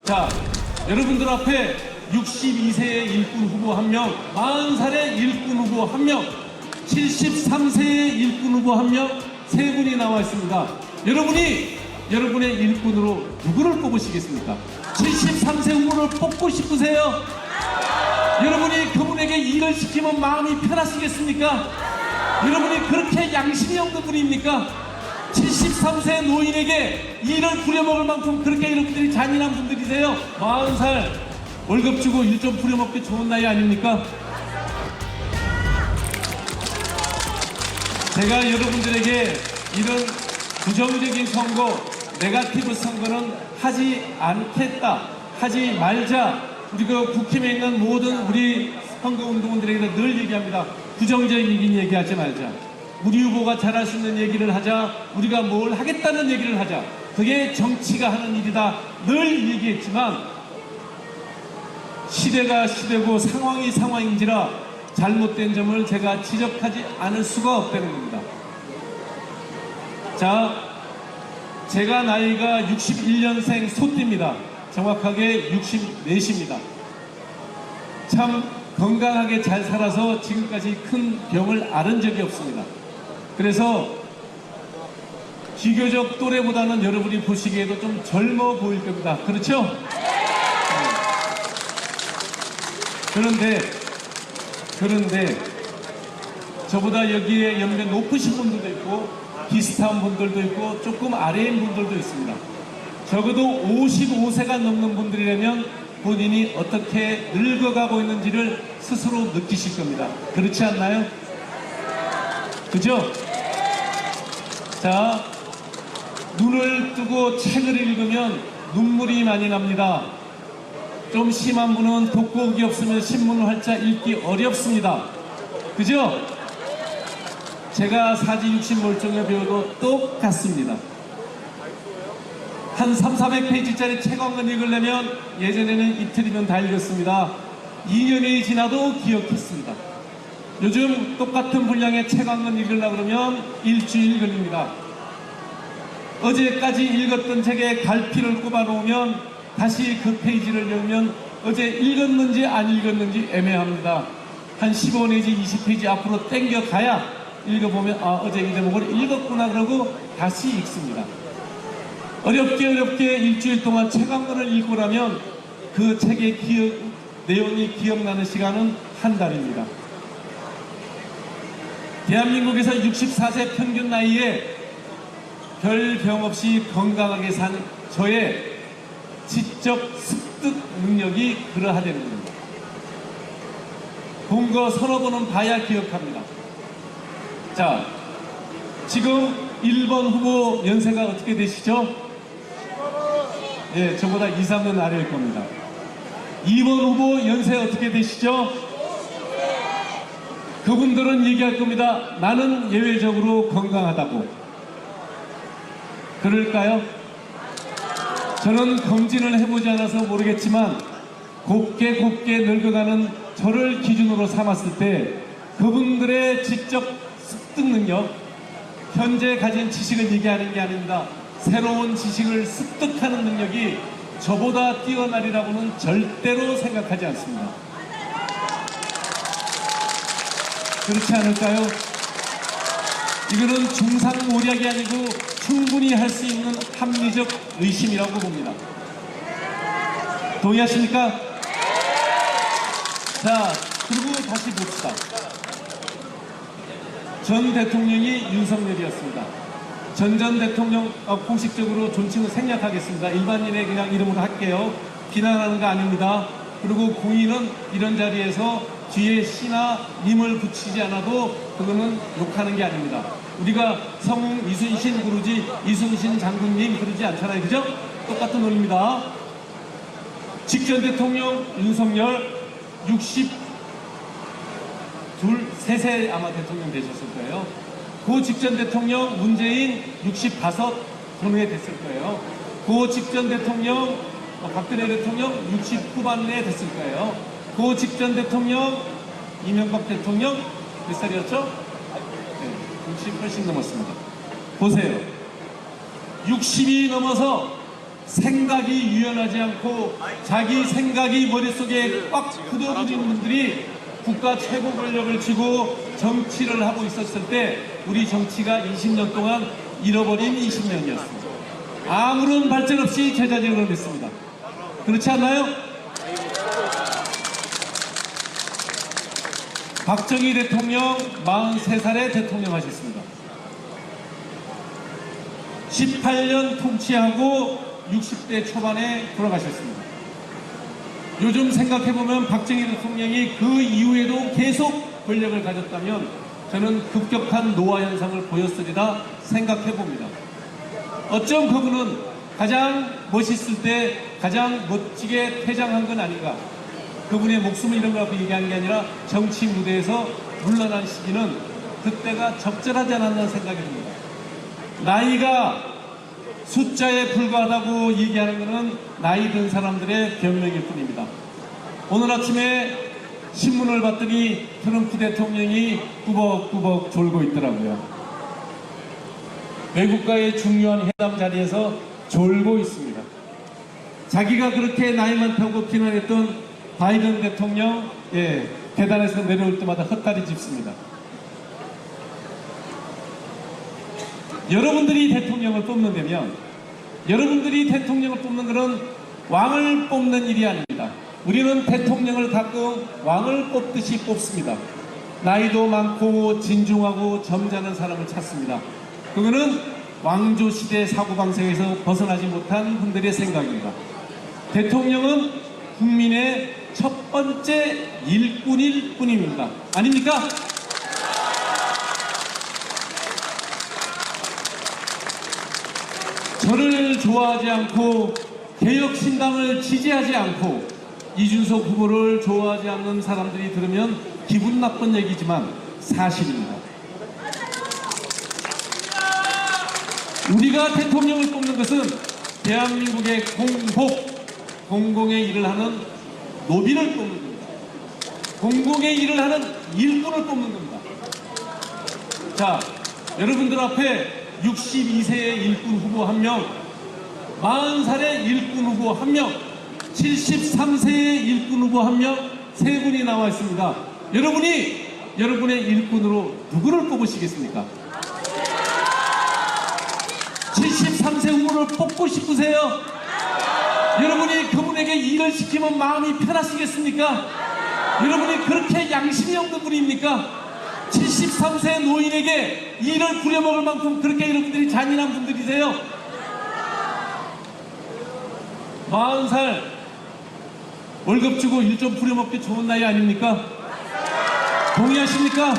자, 여러분들 앞에 62세의 일꾼 후보 1명, 40살의 일꾼 후보 1명, 73세의 일꾼 후보 1명, 3분이 나와 있습니다. 여러분이 여러분의 일꾼으로 누구를 뽑으시겠습니까? 73세 후보를 뽑고 싶으세요? 여러분이 그분에게 일을 시키면 마음이 편하시겠습니까? 여러분이 그렇게 양심이 없는 분입니까? 73세 노인에게 일을 부려먹을 만큼 그렇게 여러분들이 잔인한 분들이세요? 40살 월급 주고 일 좀 부려먹기 좋은 나이 아닙니까? 제가 여러분들에게 이런 부정적인 선거, 네거티브 선거는 하지 않겠다, 하지 말자. 우리가 국힘에 있는 모든 우리 선거운동원들에게 늘 얘기합니다. 부정적인 얘기하지 말자. 우리 후보가 잘할 수 있는 얘기를 하자. 우리가 뭘 하겠다는 얘기를 하자. 그게 정치가 하는 일이다. 늘 얘기했지만 시대가 시대고 상황이 상황인지라 잘못된 점을 제가 지적하지 않을 수가 없다는 겁니다. 자, 제가 나이가 61년생 소띠입니다. 정확하게 64입니다. 참 건강하게 잘 살아서 지금까지 큰 병을 앓은 적이 없습니다. 그래서 비교적 또래보다는 여러분이 보시기에도 좀 젊어 보일 겁니다. 그렇죠? 네. 그런데 저보다 여기에 연배 높으신 분들도 있고 비슷한 분들도 있고 조금 아래인 분들도 있습니다. 적어도 55세가 넘는 분들이라면 본인이 어떻게 늙어가고 있는지를 스스로 느끼실 겁니다. 그렇지 않나요? 그죠? 자, 눈을 뜨고 책을 읽으면 눈물이 많이 납니다. 좀 심한 분은 돋보기 없으면 신문을 활짝 읽기 어렵습니다. 그죠? 제가 사지 60 멀쩡해 배워도 똑같습니다. 한 300~400페이지짜리 책 한 권 읽으려면 예전에는 이틀이면 다 읽었습니다. 2년이 지나도 기억했습니다. 요즘 똑같은 분량의 책 한 권 읽으려고 그러면 일주일 걸립니다. 어제까지 읽었던 책에 갈피를 꼽아 놓으면 다시 그 페이지를 열면 어제 읽었는지 안 읽었는지 애매합니다. 한 15 내지 20페이지 앞으로 땡겨 가야 읽어보면 아, 어제 이 제목을 읽었구나 그러고 다시 읽습니다. 어렵게 일주일 동안 책 한 권을 읽고 나면 그 책의 내용이 기억나는 시간은 한 달입니다. 대한민국에서 64세 평균 나이에 별 병 없이 건강하게 산 저의 지적 습득 능력이 그러하다는 겁니다. 본 거 서너 번은 봐야 기억합니다. 자, 지금 1번 후보 연세가 어떻게 되시죠? 예, 저보다 2, 3년 아래일 겁니다. 2번 후보 연세 어떻게 되시죠? 그분들은 얘기할 겁니다. 나는 예외적으로 건강하다고. 그럴까요? 저는 검진을 해보지 않아서 모르겠지만 곱게 늙어가는 저를 기준으로 삼았을 때 그분들의 지적 습득 능력, 현재 가진 지식을 얘기하는 게 아닙니다. 새로운 지식을 습득하는 능력이 저보다 뛰어나리라고는 절대로 생각하지 않습니다. 그렇지 않을까요? 이거는 중상모략이 아니고 충분히 할 수 있는 합리적 의심이라고 봅니다. 동의하십니까? 자, 그리고 다시 봅시다. 전 대통령이 윤석열이었습니다. 전 대통령 공식적으로 존칭을 생략하겠습니다. 일반인의 그냥 이름으로 할게요. 비난하는 거 아닙니다. 그리고 공인은 이런 자리에서 뒤에 씨나 님을 붙이지 않아도 그거는 욕하는 게 아닙니다. 우리가 성웅 이순신 부르지 이순신 장군님 그러지 않잖아요. 그죠? 똑같은 논리입니다. 직전 대통령 윤석열 63세 아마 대통령 되셨을 거예요. 그 직전 대통령 문재인 65 전후에 됐을 거예요. 그 직전 대통령 박근혜 대통령 60 후반에 됐을 거예요. 그 직전 대통령 이명박 대통령 몇 살이었죠? 네, 60 훨씬 넘었습니다. 보세요. 60이 넘어서 생각이 유연하지 않고 자기 생각이 머릿속에 꽉 굳어버린 분들이 국가 최고 권력을 쥐고 정치를 하고 있었을 때 우리 정치가 20년 동안 잃어버린 20년이었습니다. 아무런 발전 없이 제자질을 했습니다. 그렇지 않나요? 박정희 대통령 43살에 대통령 하셨습니다. 18년 통치하고 60대 초반에 돌아가셨습니다. 요즘 생각해보면 박정희 대통령이 그 이후에도 계속 권력을 가졌다면 저는 급격한 노화 현상을 보였으리라 생각해봅니다. 어쩜 그분은 가장 멋있을 때 가장 멋지게 퇴장한 건 아닌가. 그분의 목숨을 잃은 거라고 얘기하는 게 아니라 정치 무대에서 물러난 시기는 그때가 적절하지 않았나 생각이 듭니다. 나이가 숫자에 불과하다고 얘기하는 것은 나이 든 사람들의 변명일 뿐입니다. 오늘 아침에 신문을 봤더니 트럼프 대통령이 꾸벅꾸벅 졸고 있더라고요. 외국과의 중요한 회담 자리에서 졸고 있습니다. 자기가 그렇게 나이 많다고 비난했던 바이든 대통령, 계단에서 내려올 때마다 헛다리 짚습니다. 여러분들이 대통령을 뽑는다면 여러분들이 대통령을 뽑는 것은 왕을 뽑는 일이 아닙니다. 우리는 대통령을 가끔 왕을 뽑듯이 뽑습니다. 나이도 많고 진중하고 점잖은 사람을 찾습니다. 그거는 왕조시대 사고방식에서 벗어나지 못한 분들의 생각입니다. 대통령은 국민의 첫 번째 일꾼일 뿐입니다. 아닙니까? 저를 좋아하지 않고 개혁신당을 지지하지 않고 이준석 후보를 좋아하지 않는 사람들이 들으면 기분 나쁜 얘기지만 사실입니다. 우리가 대통령을 뽑는 것은 대한민국의 공공의 일을 하는 노비를 뽑는 겁니다. 공공의 일을 하는 일꾼을 뽑는 겁니다. 자, 여러분들 앞에 62세의 일꾼 후보 1명, 40살의 일꾼 후보 1명, 73세의 일꾼 후보 1명, 3분이 나와 있습니다. 여러분이 여러분의 일꾼으로 누구를 뽑으시겠습니까? 73세 후보를 뽑고 싶으세요? 여러분이 그분에게 일을 시키면 마음이 편하시겠습니까? 여러분이 그렇게 양심이 없는 분입니까? 73세 노인에게 일을 부려먹을 만큼 그렇게 여러분들이 잔인한 분들이세요? 40살 월급 주고 일 좀 부려먹기 좋은 나이 아닙니까? 동의하십니까?